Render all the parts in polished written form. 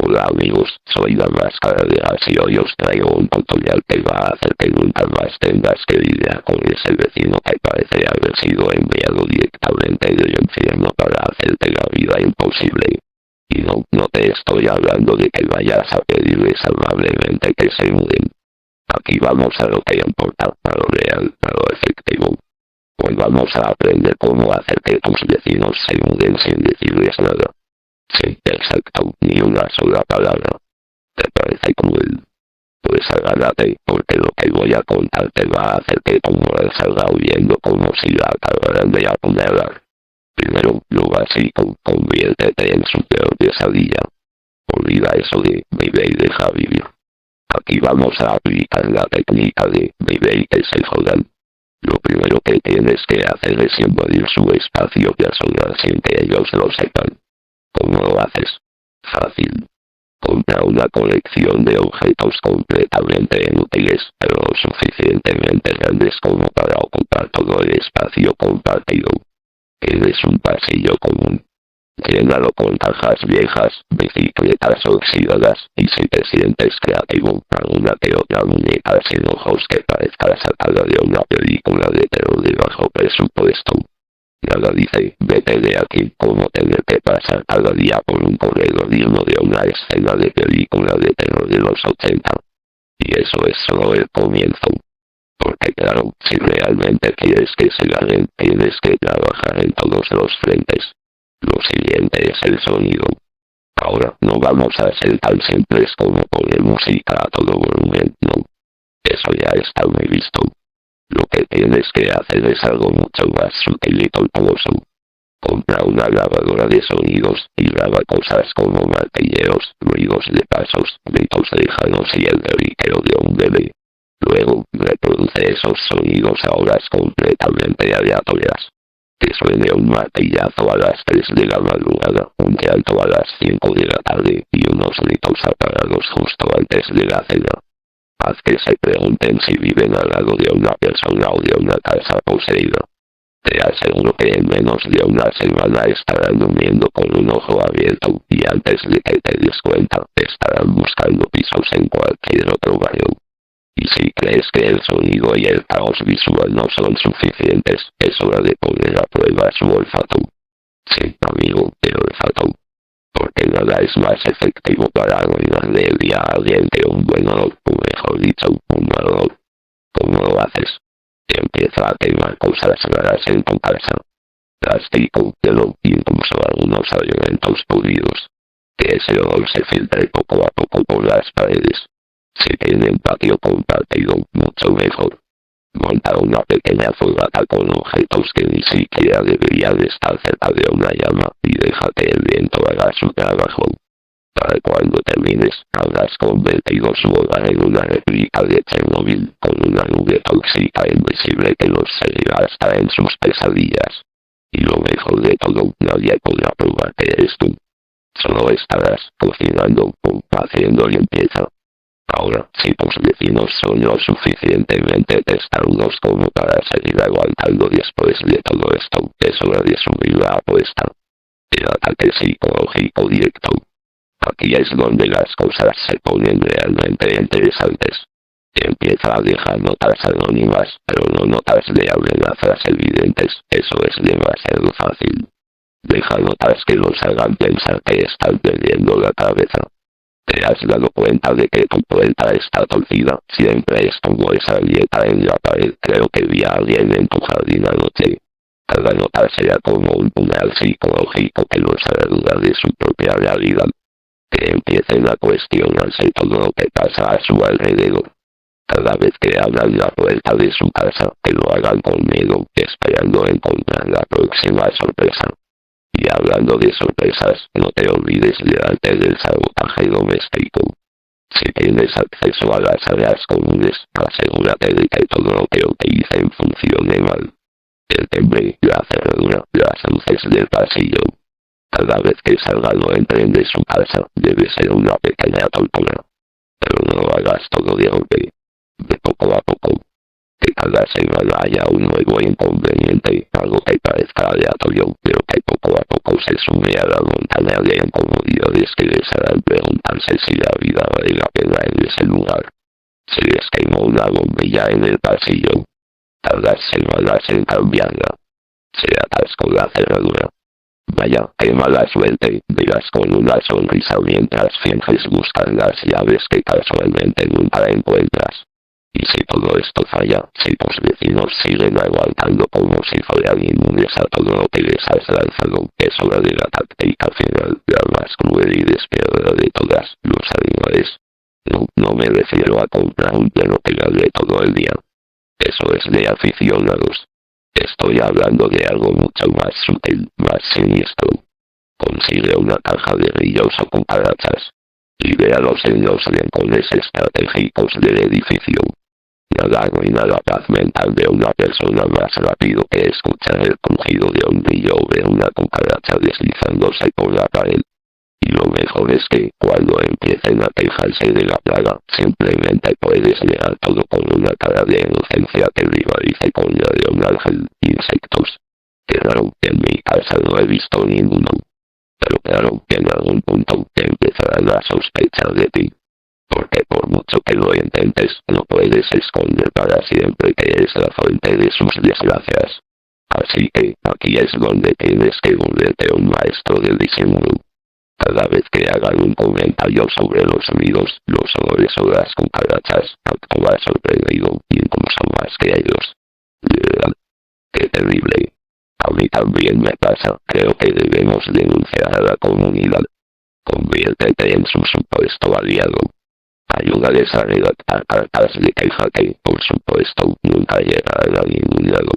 Hola amigos, soy la máscara de As y hoy os traigo un tutorial que va a hacer que nunca más tengas que lidiar con ese vecino que parece haber sido enviado directamente del infierno para hacerte la vida imposible. Y no te estoy hablando de que vayas a pedirles amablemente que se muden. Aquí vamos a lo que importa, a lo real, a lo efectivo. Hoy vamos a aprender cómo hacer que tus vecinos se muden sin decirles nada. Sí, exacto, ni una sola palabra. ¿Te parece cruel? Pues agárrate, porque lo que voy a contar te va a hacer que tu moral salga huyendo como si la acabaran de apuñalar. Primero, lo básico, conviértete en su peor pesadilla. Olvida eso de vive y deja vivir. Aquí vamos a aplicar la técnica de vive y que se jodan. Lo primero que tienes que hacer es invadir su espacio personal sin que ellos lo sepan. ¿Cómo lo haces? Fácil. Compra una colección de objetos completamente inútiles, pero lo suficientemente grandes como para ocupar todo el espacio compartido. Tienes un pasillo común. Llénalo con cajas viejas, bicicletas oxidadas, y si te sientes creativo, alguna que otra muñeca sin ojos que parezca sacada de una película de terror de bajo presupuesto. Nada dice, vete de aquí, como tener que pasar cada día por un corredor digno de una escena de película de terror de los 80. Y eso es solo el comienzo. Porque claro, si realmente quieres que se ganen, tienes que trabajar en todos los frentes. Lo siguiente es el sonido. Ahora, no vamos a ser tan simples como poner música a todo volumen, no. Eso ya está muy visto. Lo que tienes que hacer es algo mucho más sutil y tortuoso. Compra una grabadora de sonidos y graba cosas como martilleos, ruidos de pasos, gritos lejanos y el lloriqueo de un bebé. Luego, reproduce esos sonidos a horas completamente aleatorias. Que suene un martillazo a las 3 de la madrugada, un llanto a las 5 de la tarde y unos gritos apagados justo antes de la cena. Haz que se pregunten si viven al lado de una persona o de una casa poseída. Te aseguro que en menos de una semana estarán durmiendo con un ojo abierto, y antes de que te des cuenta, estarán buscando pisos en cualquier otro barrio. Y si crees que el sonido y el caos visual no son suficientes, es hora de poner a prueba su olfato. Sí, amigo, el olfato. Porque nada es más efectivo para arruinarle el día a alguien que un buen olor, o mejor dicho, un mal olor. ¿Cómo lo haces? Empieza a quemar cosas raras en tu casa. Plástico, pelo, incluso algunos alimentos podridos. Que ese olor se filtre poco a poco por las paredes. Si tienen patio compartido, mucho mejor. Monta una pequeña fogata con objetos que ni siquiera deberían estar cerca de una llama y deja que el viento haga su trabajo. Para cuando termines, habrás convertido su hogar en una réplica de Chernobyl, con una nube tóxica invisible que los seguirá hasta en sus pesadillas. Y lo mejor de todo, nadie podrá probar que eres tú. Solo estarás cocinando o haciendo limpieza. Ahora, si tus vecinos son lo suficientemente testarudos como para seguir aguantando después de todo esto, es hora de subir la apuesta. El ataque psicológico directo. Aquí es donde las cosas se ponen realmente interesantes. Empieza a dejar notas anónimas, pero no notas de amenazas evidentes, eso es demasiado fácil. Deja notas que los hagan pensar que están perdiendo la cabeza. ¿Te has dado cuenta de que tu puerta está torcida? Siempre estuvo esa grieta en la pared. Creo que vi a alguien en tu jardín anoche. Cada nota será como un puñal psicológico que los hará dudar de su propia realidad. Que empiecen a cuestionarse todo lo que pasa a su alrededor. Cada vez que abran la puerta de su casa, que lo hagan con miedo, esperando encontrar la próxima sorpresa. Y hablando de sorpresas, no te olvides del arte del sabotaje doméstico. Si tienes acceso a las áreas comunes, asegúrate de que todo lo que utilicen funcione mal. El timbre, la cerradura, las luces del pasillo. Cada vez que salgan o entren de su casa, debe ser una pequeña tortura. Pero no lo hagas todo de golpe. De poco a poco. que cada semana haya un nuevo inconveniente, algo que parezca aleatorio, pero que poco a poco se sume a la montaña de incomodidades que les harán preguntarse si la vida vale la pena en ese lugar. Se les quemó una bombilla en el pasillo. Tardas semanas en cambiarla. Se atascó la cerradura. Vaya, qué mala suerte, dirás con una sonrisa mientras finges buscar las llaves que casualmente nunca encuentras. Y si todo esto falla, si tus vecinos siguen aguantando como si fueran inmunes a todo lo que les has lanzado, es hora de la táctica final, la más cruel y despiadada de todas, los animales. No me refiero a comprar un perro que ladre todo el día. Eso es de aficionados. Estoy hablando de algo mucho más sutil, más siniestro. Consigue una caja de grillos o cucarachas. Libéralos en los rincones estratégicos del edificio. Nada arruina la paz mental de una persona más rápido que escuchar el crujido de un grillo o ver una cucaracha deslizándose por la pared. Y lo mejor es que, cuando empiecen a quejarse de la plaga, simplemente puedes leer todo con una cara de inocencia que rivalice con la de un ángel. Insectos. Claro, en mi casa no he visto ninguno. Pero claro, en algún punto empezarán a sospechar de ti. Porque por mucho que lo intentes, no puedes esconder para siempre que eres la fuente de sus desgracias. Así que, aquí es donde tienes que volverte un maestro del disimulo. Cada vez que hagan un comentario sobre los sonidos, los olores o las cucarachas, actúa sorprendido, incluso más que ellos. ¡Qué terrible! A mí también me pasa, creo que debemos denunciar a la comunidad. Conviértete en su supuesto aliado. Ayúdales a redactar cartas de queja que, por supuesto, nunca llegarán a ningún lado.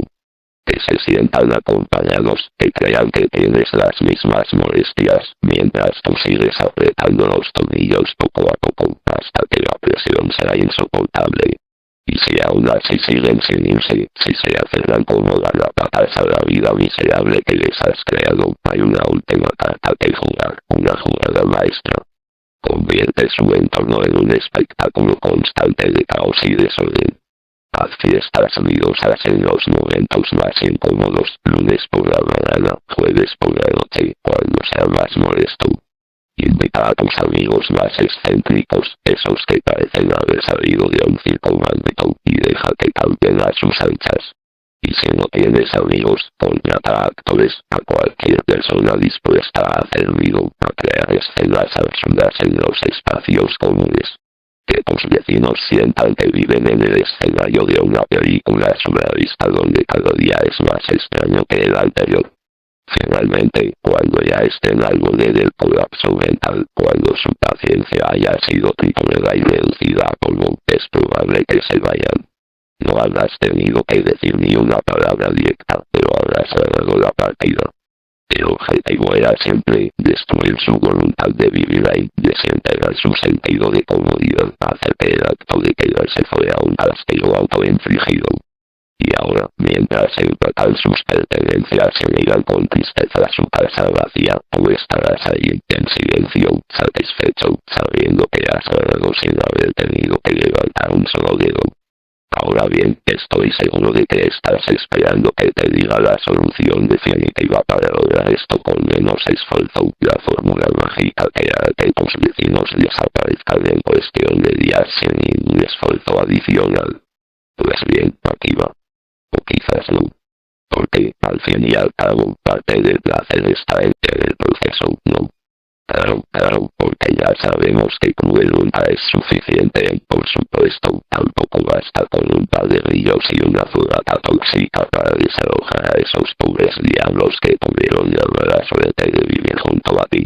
Que se sientan acompañados, que crean que tienes las mismas molestias, mientras tú sigues apretando los tornillos poco a poco, hasta que la presión será insoportable. Y si aún así siguen sin irse, si se aferran como garrapatas a la vida miserable que les has creado, hay una última carta que jugar, una jugada maestra. Convierte su entorno en un espectáculo constante de caos y desorden. Haz fiestas ruidosas en los momentos más incómodos, lunes por la mañana, jueves por la noche, cuando sea más molesto. Invita a tus amigos más excéntricos, esos que parecen haber salido de un circo maldito, y deja que canten a sus anchas. Y si no tienes amigos, contrata a actores, a cualquier persona dispuesta a hacer ruido, a crear escenas absurdas en los espacios comunes. Que tus vecinos sientan que viven en el escenario de una película surrealista donde cada día es más extraño que el anterior. Finalmente, cuando ya estén al borde del colapso mental, cuando su paciencia haya sido triturada y reducida a polvo, es probable que se vayan. No habrás tenido que decir ni una palabra directa, pero habrás ganado la partida. El objetivo era siempre destruir su voluntad de vivir ahí, desintegrar su sentido de comodidad, hacer que el acto de quedarse fuera un castigo autoinfligido. Y ahora, mientras empacan sus pertenencias y miran con tristeza su casa vacía, tú estarás ahí, en silencio, satisfecho, sabiendo que has ganado sin haber tenido que levantar un solo dedo. Ahora bien, estoy seguro de que estás esperando que te diga la solución definitiva para lograr esto con menos esfuerzo, la fórmula mágica que hará que tus vecinos desaparezcan en cuestión de días sin ningún esfuerzo adicional. Pues bien, aquí va. O quizás no. Porque, al fin y al cabo, parte del placer está en el proceso, ¿no? Claro, porque ya sabemos que cruel nunca es suficiente y por supuesto, tampoco basta con un par de grillos y una fogata tóxica para desalojar a esos pobres diablos que tuvieron la mala suerte de vivir junto a ti.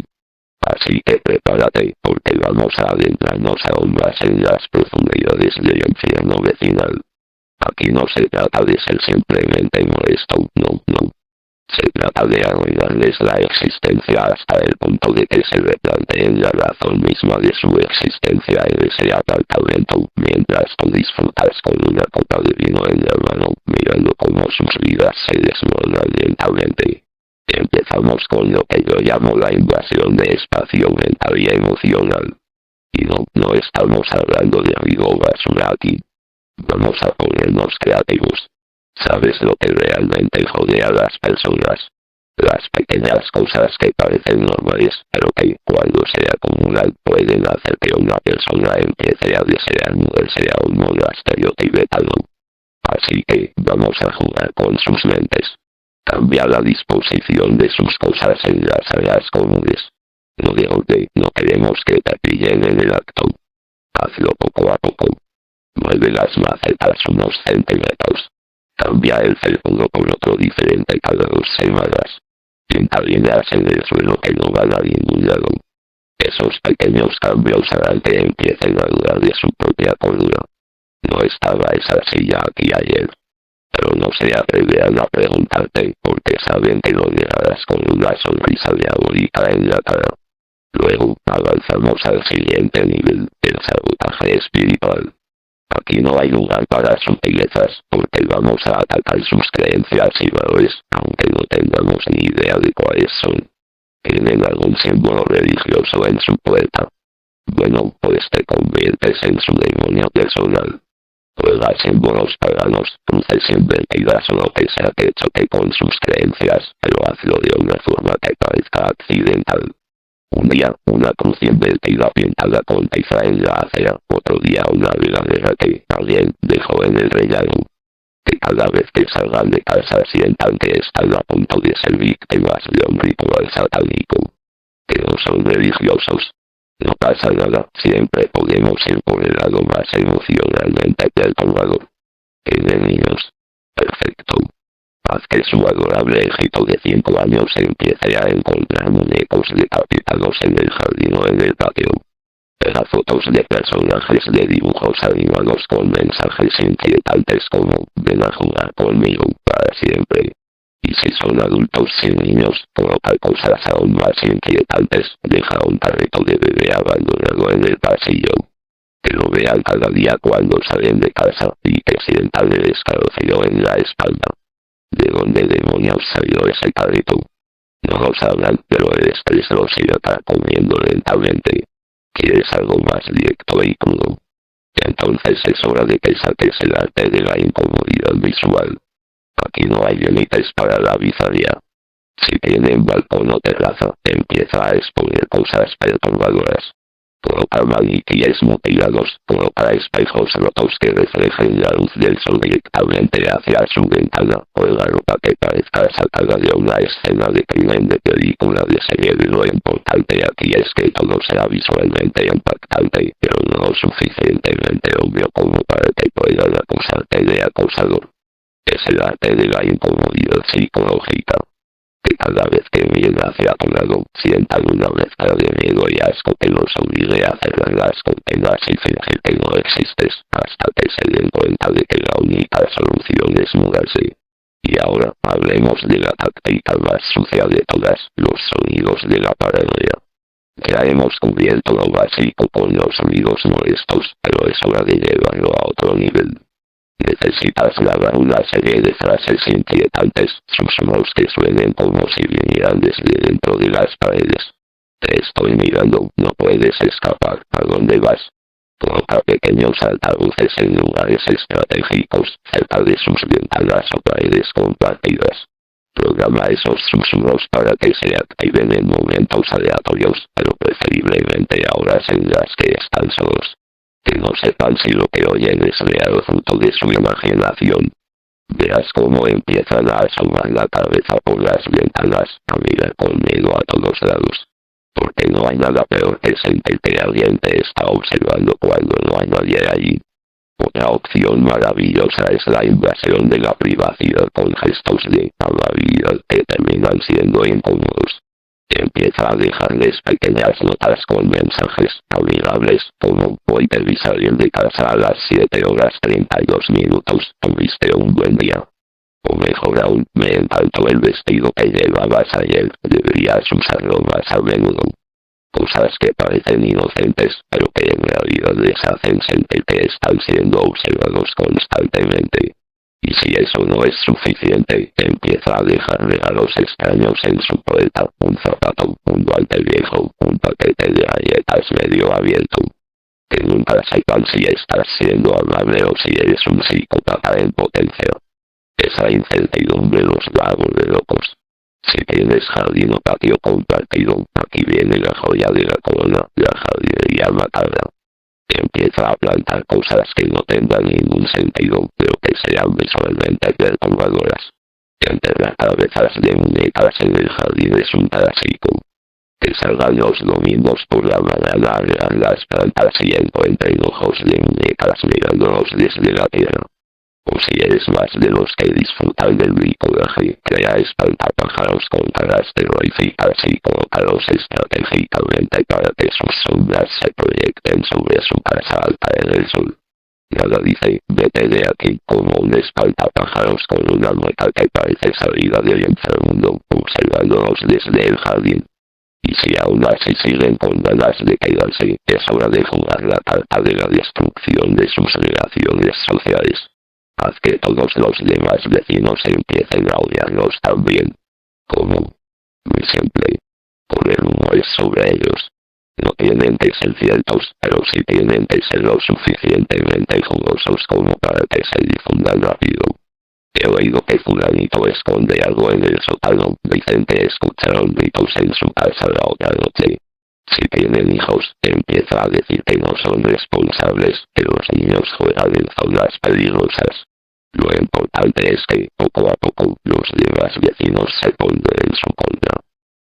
Así que prepárate, porque vamos a adentrarnos aún más en las profundidades del infierno vecinal. Aquí no se trata de ser simplemente molesto, no. Se trata de arruinarles la existencia hasta el punto de que se replanteen la razón misma de su existencia en ese apartamento, mientras tú disfrutas con una copa de vino en la mano, mirando cómo sus vidas se desmoronan lentamente. Empezamos con lo que yo llamo la invasión de espacio mental y emocional. Y no estamos hablando de ruido basura aquí. Vamos a ponernos creativos. ¿Sabes lo que realmente jode a las personas? Las pequeñas cosas que parecen normales, pero que, cuando se acumulan, pueden hacer que una persona empiece a desear moverse a un monasterio tibetano. Así que, vamos a jugar con sus mentes. Cambia la disposición de sus cosas en las áreas comunes. No de orden, no queremos que te pillen en el acto. Hazlo poco a poco. Mueve las macetas unos centímetros. Cambia el felpudo por otro diferente cada 2 semanas. Pinta líneas en el suelo que no van a ningún lado. Esos pequeños cambios harán que empiecen a dudar de su propia cordura. No estaba esa silla aquí ayer. Pero no se atreverán a preguntarte porque saben que lo negarás con una sonrisa diabólica en la cara. Luego, avanzamos al siguiente nivel, el sabotaje espiritual. Aquí no hay lugar para sutilezas, porque vamos a atacar sus creencias y valores, aunque no tengamos ni idea de cuáles son. ¿Tienen algún símbolo religioso en su puerta? Bueno, pues te conviertes en su demonio personal. Juega símbolos paganos, cruces invertidas o lo que sea que choque con sus creencias, pero hazlo de una forma que parezca accidental. Un día, una cruz invertida pintada con tiza en la acera, otro día una veladera que alguien dejó en el rellano. Que cada vez que salgan de casa sientan que están a punto de ser víctimas de un ritual satánico. Que no son religiosos. No pasa nada, siempre podemos ir por el lado más emocionalmente perturbador. ¿Tienen niños? Perfecto. Haz que su adorable hijito de 5 años empiece a encontrar muñecos decapitados en el jardín o en el patio. Pega fotos de personajes de dibujos animados con mensajes inquietantes como «Ven a jugar conmigo para siempre». Y si son adultos sin niños, coloca cosas aún más inquietantes, deja un carrito de bebé abandonado en el pasillo. Que lo vean cada día cuando salen de casa y que sientan el escalofrío en la espalda. ¿De dónde demonios salió ese carrito? No lo sabrán, pero el estrés los irá comiendo lentamente. ¿Quieres algo más directo y crudo? Entonces es hora de que saques el arte de la incomodidad visual. Aquí no hay límites para la bizarría. Si tienen balcón o terraza, empieza a exponer cosas perturbadoras. Coloca maniquíes mutilados, coloca espejos rotos que reflejen la luz del sol directamente hacia su ventana, o la ropa que parezca sacada de una escena de crimen de película de serie. Lo importante aquí es que todo sea visualmente impactante, pero no lo suficientemente obvio como para que puedan acusarte de acosador. Es el arte de la incomodidad psicológica. Que cada vez que miren hacia tu lado, sientan una mezcla de miedo y asco que los obligue a cerrar las cortinas y fingir que no existes, hasta que se den cuenta de que la única solución es mudarse. Y ahora, hablemos de la táctica más sucia de todas, los sonidos de la paranoia. Ya hemos cubierto lo básico con los ruidos molestos, pero es hora de llevarlo a otro nivel. Necesitas grabar una serie de frases inquietantes, susurros que suenen como si vinieran desde dentro de las paredes. Te estoy mirando, no puedes escapar, ¿a dónde vas? Coloca pequeños altavoces en lugares estratégicos, cerca de sus ventanas o paredes compartidas. Programa esos susurros para que se activen en momentos aleatorios, pero preferiblemente a horas en las que están solos. Que no sepan si lo que oyen es real o fruto de su imaginación. Verás cómo empiezan a asomar la cabeza por las ventanas, a mirar con miedo a todos lados. Porque no hay nada peor que sentir que alguien te está observando cuando no hay nadie allí. Otra opción maravillosa es la invasión de la privacidad con gestos de amabilidad que terminan siendo incómodos. Empieza a dejarles pequeñas notas con mensajes amigables, como «Hoy te vi salir de casa a las 7:32, tuviste un buen día». O mejor aún, «Me encantó el vestido que llevabas ayer, deberías usarlo más a menudo». Cosas que parecen inocentes, pero que en realidad les hacen sentir que están siendo observados constantemente. Y si eso no es suficiente, empieza a dejar regalos extraños en su puerta, un zapato, un guante viejo, un paquete de galletas medio abierto. Que nunca sepan si estás siendo amable o si eres un psicópata en potencia. Esa incertidumbre los va a volver locos. Si tienes jardín o patio compartido, aquí viene la joya de la corona, la jardinería macabra. Empieza a plantar cosas que no tengan ningún sentido, pero que sean visualmente perturbadoras. Enterrar cabezas de muñecas en el jardín es un clásico. Que salgan los domingos por la mañana a regar las plantas y encuentren ojos de muñecas mirándolos desde la tierra. O si eres más de los que disfrutan del bricolaje, crea espantapájaros con caras terroríficas y colócalos estratégicamente para que sus sombras se proyecten sobre su casa al caer el sol. Nada dice, vete de aquí, como un espantapájaros con una mueca que parece salida del inframundo, observándolos desde el jardín. Y si aún así siguen con ganas de quedarse, es hora de jugar la carta de la destrucción de sus relaciones sociales. Haz que todos los demás vecinos empiecen a odiarlos también. ¿Cómo? Muy simple. Poner rumores sobre ellos. No tienen que ser ciertos, pero sí tienen que ser lo suficientemente jugosos como para que se difundan rápido. He oído que fulanito esconde algo en el sótano, dicen que escucharon gritos en su casa la otra noche. Si tienen hijos, empieza a decir que no son responsables, que los niños juegan en zonas peligrosas. Lo importante es que, poco a poco, los demás vecinos se pondrán en su contra.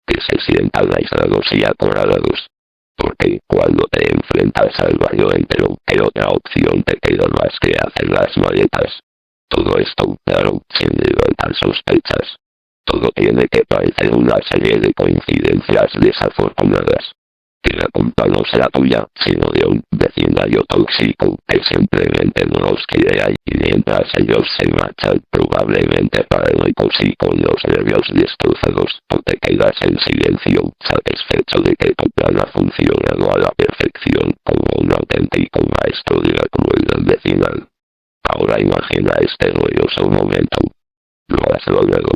Que se sientan aislados y acorralados. Porque, cuando te enfrentas al barrio entero, ¿qué otra opción te queda más que hacer las maletas? Todo esto, claro, sin levantar sospechas. Todo tiene que parecer una serie de coincidencias desafortunadas. Que la culpa no será tuya, sino de un vecindario tóxico que simplemente no los quiere ahí, y mientras ellos se marchan, probablemente paranoicos y con los nervios destrozados, o te quedas en silencio, satisfecho de que tu plan ha funcionado a la perfección, como un auténtico maestro de la crueldad vecinal. Ahora imagina este glorioso momento. Lo has logrado.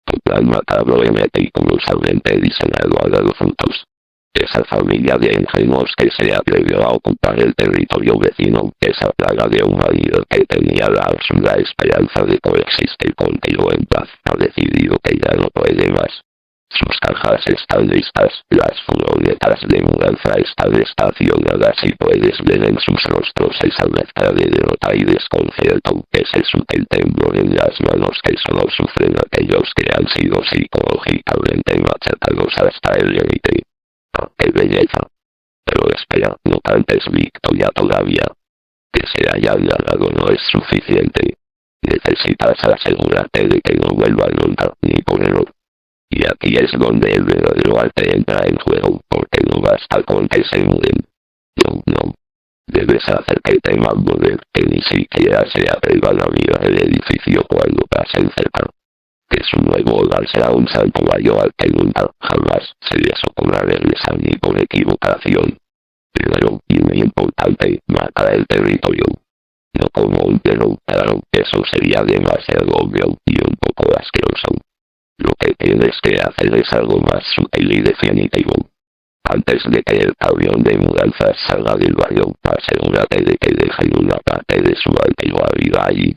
Tu plan macabro y meticulosamente diseñado ha dado frutos. Esa familia de ingenuos que se atrevió a ocupar el territorio vecino, esa plaga de humanidad que tenía la absurda esperanza de coexistir contigo en paz, ha decidido que ya no puede más. Sus cajas están listas, las furgonetas de mudanza están estacionadas y puedes ver en sus rostros esa mezcla de derrota y desconcierto, ese sutil temblor en las manos que solo sufren aquellos que han sido psicológicamente machacados hasta el límite. ¡Ah, qué belleza! Pero espera, no cantes victoria todavía. Que se hayan ganado no es suficiente. Necesitas asegurarte de que no vuelvan nunca, ni por error. Y aquí es donde el verdadero arte entra en juego, porque no basta con que se muden. No, no. Debes hacer que teman volver, que ni siquiera se atrevan a mirar el edificio cuando pasen cerca. Que su nuevo hogar será un santuario al que nunca, jamás, se les ocurra regresar ni por equivocación. Primero, y muy importante, marcar el territorio. No como un perro, claro, eso sería demasiado obvio y un poco asqueroso. Lo que tienes que hacer es algo más sutil y definitivo. Antes de que el camión de mudanzas salga del barrio, asegúrate de que dejen una parte de su antigua vida allí.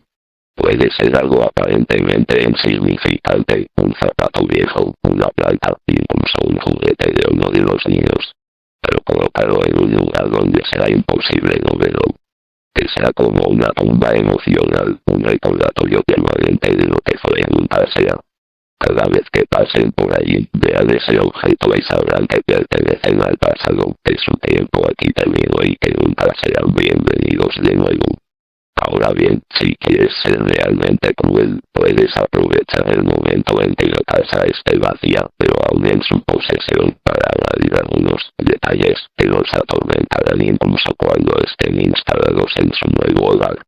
Puede ser algo aparentemente insignificante, un zapato viejo, una planta, incluso un juguete de uno de los niños. Pero colócalo en un lugar donde será imposible no verlo. Que sea como una tumba emocional, un recordatorio permanente de lo que fue en un paseo. Cada vez que pasen por allí, vean ese objeto y sabrán que pertenecen al pasado, que su tiempo aquí terminó y que nunca serán bienvenidos de nuevo. Ahora bien, si quieres ser realmente cruel, puedes aprovechar el momento en que la casa esté vacía, pero aún en su posesión, para añadir algunos detalles que los atormentarán incluso cuando estén instalados en su nuevo hogar.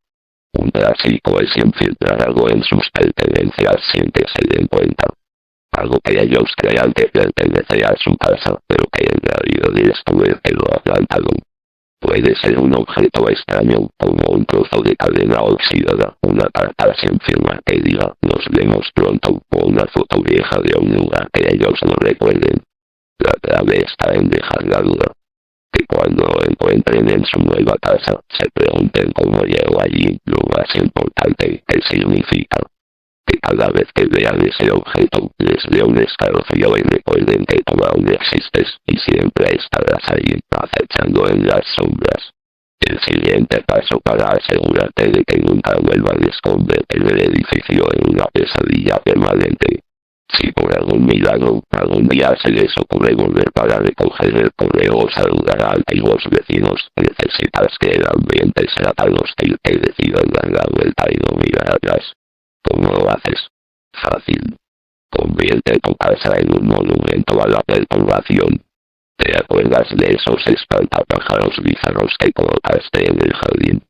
Un clásico es infiltrar algo en sus pertenencias sin que se den cuenta. Algo que ellos crean que pertenece a su casa, pero que en realidad es tú el que lo ha plantado. Puede ser un objeto extraño, como un trozo de cadena oxidada, una carta sin firma que diga "nos vemos pronto", o una foto vieja de un lugar que ellos no recuerden. La clave está en dejar la duda. Que cuando lo encuentren en su nueva casa, se pregunten cómo llegó allí, lo más importante, qué significa. Que cada vez que vean ese objeto, les dé un escalofrío y recuerden que tú aún existes, y siempre estarás allí, acechando en las sombras. El siguiente paso para asegurarte de que nunca vuelvan es convertir el edificio en una pesadilla permanente. Si por algún milagro, algún día se les ocurre volver para recoger el correo o saludar a antiguos vecinos, necesitas que el ambiente sea tan hostil que decidan dar la vuelta y no mirar atrás. ¿Cómo lo haces? Fácil. Convierte tu casa en un monumento a la perturbación. ¿Te acuerdas de esos espantapájaros bizarros que colocaste en el jardín?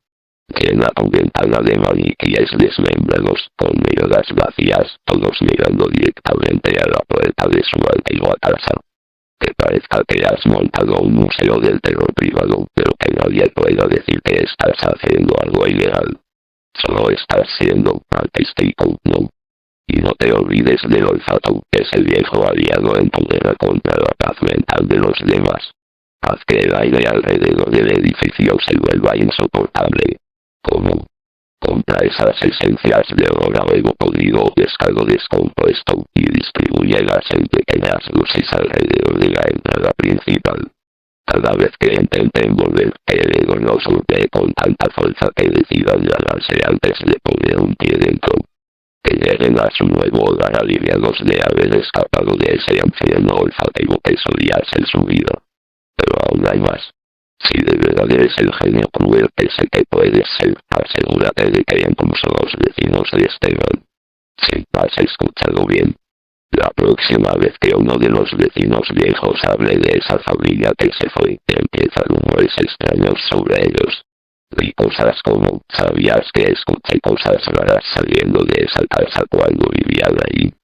Llena tu ventana de maniquíes desmembrados, con miradas vacías, todos mirando directamente a la puerta de su antigua casa. Que parezca que has montado un museo del terror privado, pero que nadie pueda decir que estás haciendo algo ilegal. Solo estás siendo artístico, ¿no? Y no te olvides del olfato, ese viejo aliado en tu guerra contra la paz mental de los demás. Haz que el aire alrededor del edificio se vuelva insoportable. ¿Cómo? Compra esas esencias de olor a huevo podrido o pescado descompuesto y distribúyelas en pequeñas dosis alrededor de la entrada principal. Cada vez que intenten volver, que el ego no golpee con tanta fuerza que decidan largarse antes de poner un pie dentro. Que lleguen a su nuevo hogar aliviados de haber escapado de ese infierno olfativo que solía ser su vida. Pero aún hay más. Si de verdad eres el genio cruel que sé que puedes ser, asegúrate de que incluso los vecinos les teman. Si has escuchado bien. La próxima vez que uno de los vecinos viejos hable de esa familia que se fue, empiezan rumores extraños sobre ellos. Y cosas como, ¿sabías que escuché cosas raras saliendo de esa casa cuando vivían ahí?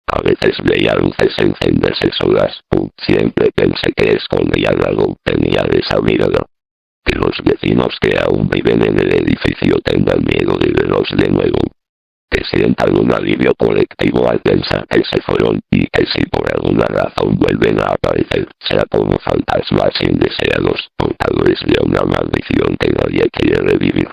A veces veía luces encenderse solas, siempre pensé que escondían algo, tenía esa mirada. Que los vecinos que aún viven en el edificio tengan miedo de verlos de nuevo. Que sientan un alivio colectivo al pensar que se fueron, y que si por alguna razón vuelven a aparecer, sea como fantasmas indeseados, portadores de una maldición que nadie quiere revivir.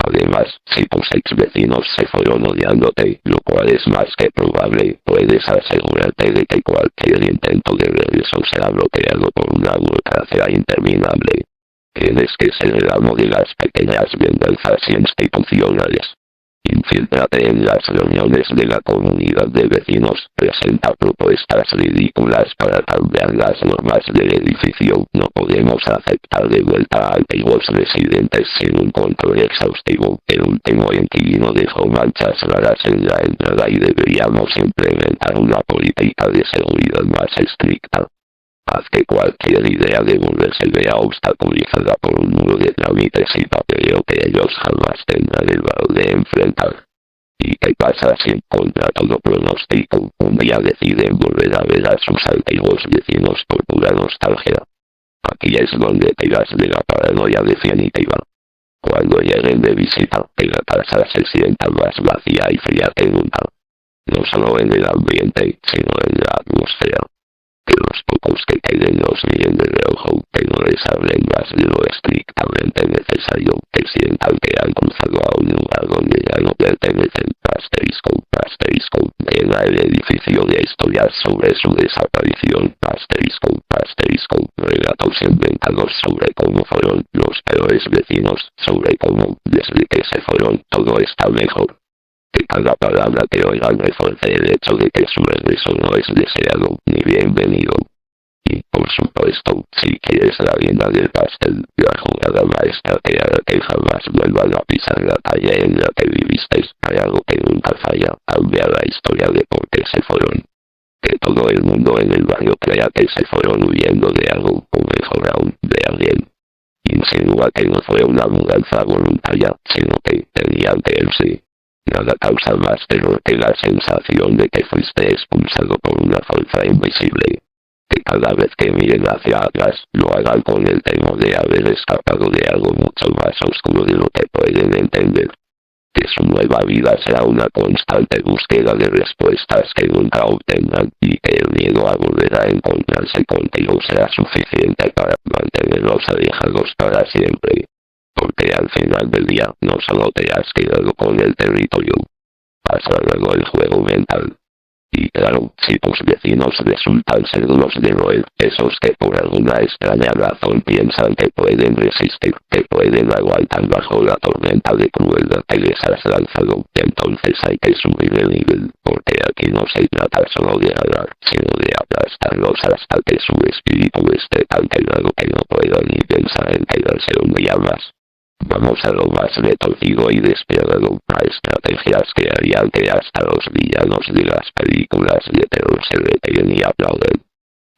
Además, si tus ex vecinos se fueron odiándote, lo cual es más que probable, puedes asegurarte de que cualquier intento de regreso será bloqueado por una burocracia interminable. Tienes que ser el amo de las pequeñas venganzas institucionales. Infíltrate en las reuniones de la comunidad de vecinos, presenta propuestas ridículas para cambiar las normas del edificio. No podemos aceptar de vuelta a antiguos residentes sin un control exhaustivo. El último inquilino dejó manchas raras en la entrada y deberíamos implementar una política de seguridad más estricta. Haz que cualquier idea de volverse vea obstaculizada por un muro de trámites y papeleo que ellos jamás tendrán el valor de enfrentar. ¿Y qué pasa si, contra todo pronóstico, un día deciden volver a ver a sus antiguos vecinos por pura nostalgia? Aquí es donde tiras de la paranoia definitiva. Cuando lleguen de visita, que la casa se sienta más vacía y fría que nunca. No solo en el ambiente, sino en la atmósfera. Que los pocos que queden los miren de reojo, que no les hablen más de lo estrictamente necesario, que sientan que han cruzado a un lugar donde ya no pertenecen. Asterisco, llena el edificio de historias sobre su desaparición. Asterisco, relatos inventados sobre cómo fueron los peores vecinos, sobre cómo, desde que se fueron, todo está mejor. Que cada palabra que oigan refuerce el hecho de que su regreso no es deseado ni bienvenido. Y, por supuesto, si quieres la guinda del pastel, la jugada maestra que hará que jamás vuelvan a pisar la calle en la que viviste, hay algo que nunca falla, cambia la historia de por qué se fueron. Que todo el mundo en el barrio crea que se fueron huyendo de algo, o mejor aún, de alguien. Insinúa que no fue una mudanza voluntaria, sino que tenían que irse. Nada causa más terror que la sensación de que fuiste expulsado por una fuerza invisible. Que cada vez que miren hacia atrás, lo hagan con el temor de haber escapado de algo mucho más oscuro de lo que pueden entender. que su nueva vida será una constante búsqueda de respuestas que nunca obtengan y que el miedo a volver a encontrarse contigo será suficiente para mantenerlos alejados para siempre. Porque al final del día no solo te has quedado con el territorio, pasa luego el juego mental. Y claro, si tus vecinos resultan ser los de roer, esos que por alguna extraña razón piensan que pueden resistir, que pueden aguantar bajo la tormenta de crueldad que les has lanzado, entonces hay que subir el nivel, porque aquí no se trata solo de hablar, sino de aplastarlos hasta que su espíritu esté tan quebrado que no pueda ni pensar en quedarse un día más. Vamos a lo más retorcido y despiadado, a estrategias que harían que hasta los villanos de las películas de terror se reteguen y aplauden.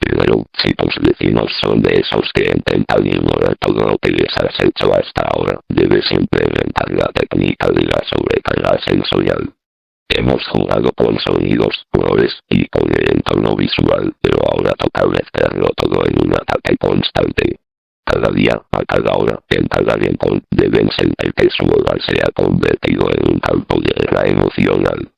Primero, si tus vecinos son de esos que intentan ignorar todo lo que les has hecho hasta ahora, debes implementar la técnica de la sobrecarga sensorial. Hemos jugado con sonidos, colores y con el entorno visual, pero ahora toca mezclarlo todo en un ataque constante. Cada día, a cada hora, en cada rincón, deben sentir que su hogar se ha convertido en un campo de guerra emocional.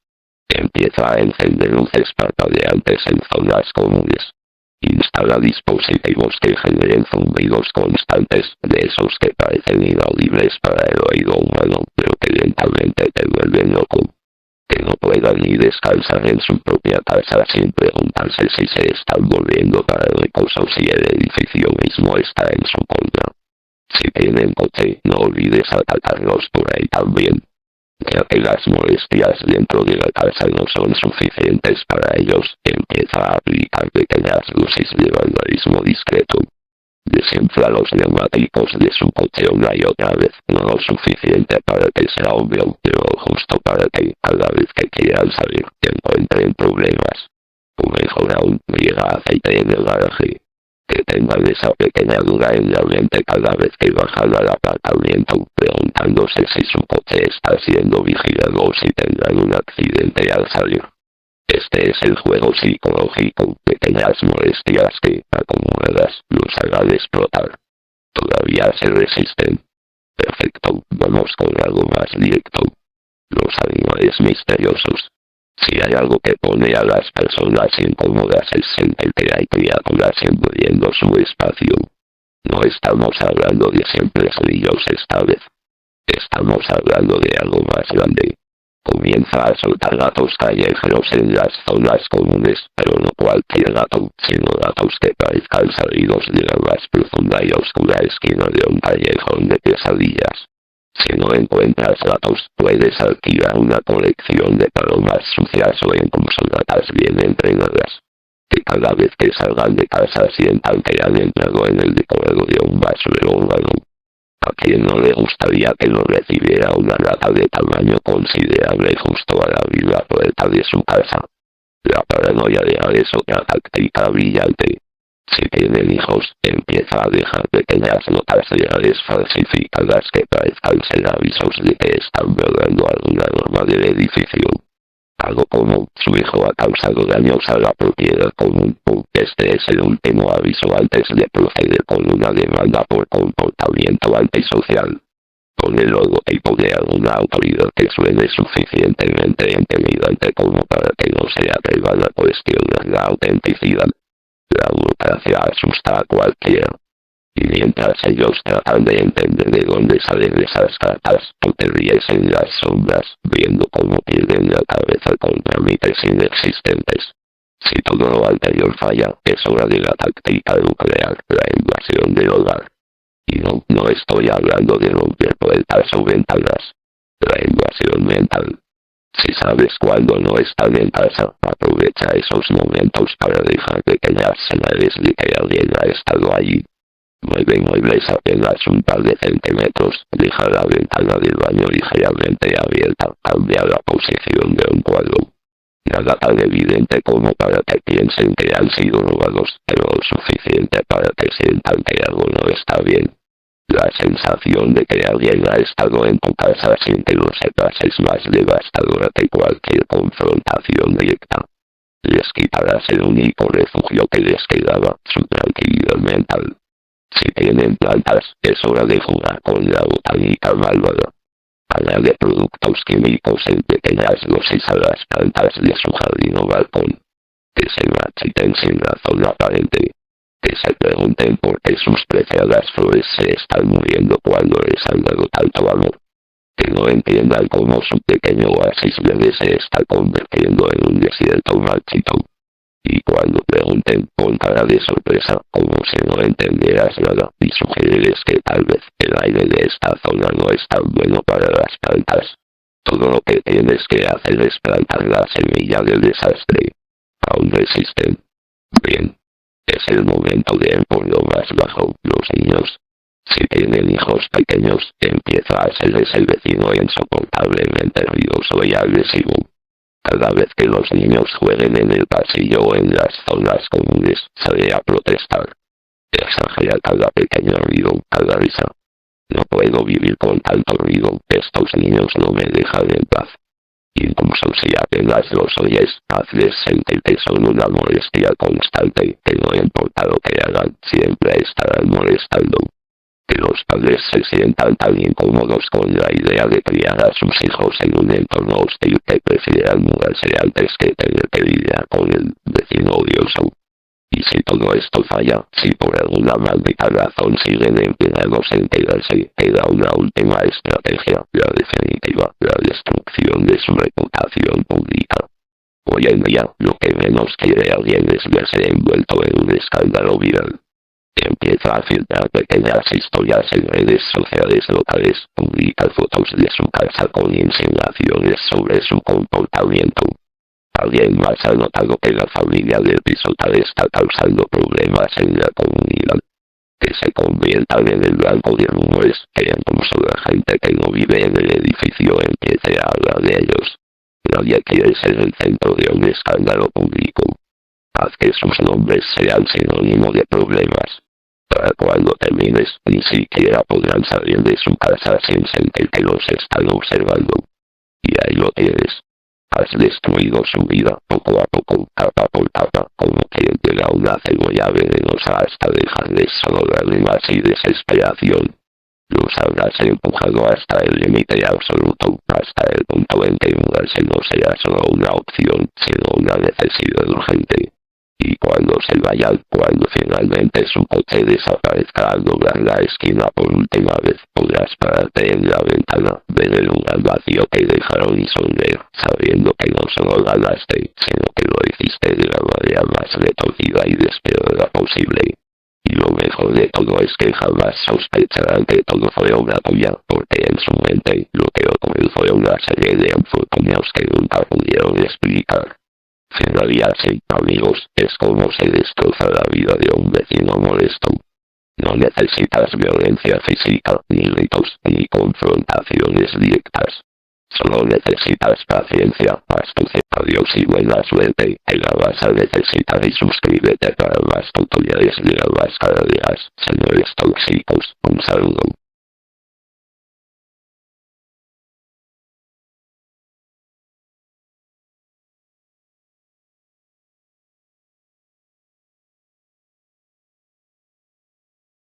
Empieza a encender luces parpadeantes en zonas comunes. Instala dispositivos que generen zumbidos constantes, de esos que parecen inaudibles para el oído humano, pero que lentamente te vuelven loco. Que no puedan ni descansar en su propia casa sin preguntarse si se están volviendo paranoicos o si el edificio mismo está en su contra. Si tienen coche, no olvides atacarlos por ahí también. Ya que las molestias dentro de la casa no son suficientes para ellos, empieza a aplicar pequeñas dosis de vandalismo discreto. Desinfla los neumáticos de su coche una y otra vez, no lo suficiente para que sea obvio, pero justo para que, cada vez que quieran salir, encuentren problemas. O mejor aún, riega aceite en el garaje. Que tengan esa pequeña duda en la mente cada vez que bajan al aparcamiento, preguntándose si su coche está siendo vigilado o si tendrán un accidente al salir. Este es el juego psicológico, pequeñas molestias que, acumuladas, los harán explotar. Todavía se resisten. Perfecto, vamos con algo más directo. Los animales misteriosos. Si hay algo que pone a las personas incómodas es sentir que hay criaturas invadiendo su espacio. No estamos hablando de simples grillos esta vez. Estamos hablando de algo más grande. Comienza a soltar gatos callejeros en las zonas comunes, pero no cualquier gato, sino gatos que parezcan salidos de la más profunda y oscura esquina de un callejón de pesadillas. Si no encuentras gatos, puedes alquilar una colección de palomas sucias o incluso gatas bien entrenadas. Que cada vez que salgan de casa sientan que han entrado en el decorado de un basurero urbano. ¿A quién no le gustaría que lo recibiera una rata de tamaño considerable justo al abrir la puerta de su casa? La paranoia real es otra táctica brillante. Si tienen hijos, empieza a dejar pequeñas notas reales falsificadas que parezcan ser avisos de que están violando alguna norma del edificio. Algo como, su hijo ha causado daños a la propiedad común, este es el último aviso antes de proceder con una demanda por comportamiento antisocial. Con el logotipo de alguna autoridad que suene suficientemente intimidante como para que no se atrevan a cuestionar la autenticidad. La burocracia asusta a cualquiera. Y mientras ellos tratan de entender de dónde salen esas cartas, tú te ríes en las sombras, viendo cómo pierden la cabeza con trámites inexistentes. Si todo lo anterior falla, es hora de la táctica nuclear, la invasión del hogar. Y no estoy hablando de romper puertas o ventanas. La invasión mental. Si sabes cuándo no están en casa, aprovecha esos momentos para dejar pequeñas señales de que alguien ha estado allí. Mueve muebles apenas un par de centímetros, deja la ventana del baño ligeramente abierta, cambia la posición de un cuadro. Nada tan evidente como para que piensen que han sido robados, pero lo suficiente para que sientan que algo no está bien. La sensación de que alguien ha estado en tu casa sin que lo sepas es más devastadora que cualquier confrontación directa. Les quitarás el único refugio que les quedaba, su tranquilidad mental. Si tienen plantas, es hora de jugar con la botánica malvada. Añade productos químicos en pequeñas dosis a las plantas de su jardín o balcón. Que se marchiten sin razón aparente. Que se pregunten por qué sus preciadas flores se están muriendo cuando les han dado tanto amor. Que no entiendan cómo su pequeño oasis verde se está convirtiendo en un desierto marchito. Y cuando pregunten, pon cara de sorpresa, como si no entendieras nada, y sugerirles que tal vez el aire de esta zona no es tan bueno para las plantas. Todo lo que tienes que hacer es plantar la semilla del desastre. Aún resisten. Bien. Es el momento de ir por lo más bajo. Los niños, si tienen hijos pequeños, empieza a serles el vecino insoportablemente ruidoso y agresivo. Cada vez que los niños jueguen en el pasillo o en las zonas comunes, sale a protestar. Exagera cada pequeño ruido, cada risa. No puedo vivir con tanto ruido, estos niños no me dejan en paz. Incluso si apenas los oyes, hazles sentir que son una molestia constante, que no importa lo que hagan, siempre estarán molestando. Que los padres se sientan tan incómodos con la idea de criar a sus hijos en un entorno hostil que prefieran mudarse antes que tener que lidiar con el vecino odioso. Y si todo esto falla, si por alguna maldita razón siguen empeñados en quedarse, queda una última estrategia, la definitiva, la destrucción de su reputación pública. Hoy en día, lo que menos quiere alguien es verse envuelto en un escándalo viral. Empieza a filtrar pequeñas historias en redes sociales locales, publica fotos de su casa con insinuaciones sobre su comportamiento. Alguien más ha notado que la familia del piso tal está causando problemas en la comunidad. Que se conviertan en el blanco de rumores, que incluso la gente que no vive en el edificio empiece a hablar de ellos. Nadie quiere ser el centro de un escándalo público. Haz que sus nombres sean sinónimo de problemas. Para cuando termines, ni siquiera podrán salir de su casa sin sentir que los están observando. Y ahí lo tienes. Has destruido su vida, poco a poco, capa por capa, como quien pega una cebolla venenosa hasta dejarles solo lágrimas y desesperación. Los habrás empujado hasta el límite absoluto, hasta el punto en que mudarse no será solo una opción, sino una necesidad urgente. Y cuando se vayan, cuando finalmente su coche desaparezca al doblar la esquina por última vez, podrás pararte en la ventana, ver el lugar vacío que dejaron y sonreír, sabiendo que no solo ganaste, sino que lo hiciste de la manera más retorcida y despiadada posible. Y lo mejor de todo es que jamás sospecharán que todo fue obra tuya, porque en su mente, lo que ocurrió fue una serie de infortunios que nunca pudieron explicar. Finalmente así, amigos, es como se destroza la vida de un vecino molesto. No necesitas violencia física, ni gritos, ni confrontaciones directas. Solo necesitas paciencia, astucia, adiós y buena suerte, que la vas a necesitar y suscríbete para más tutoriales de la máscara de gas, señores tóxicos, un saludo.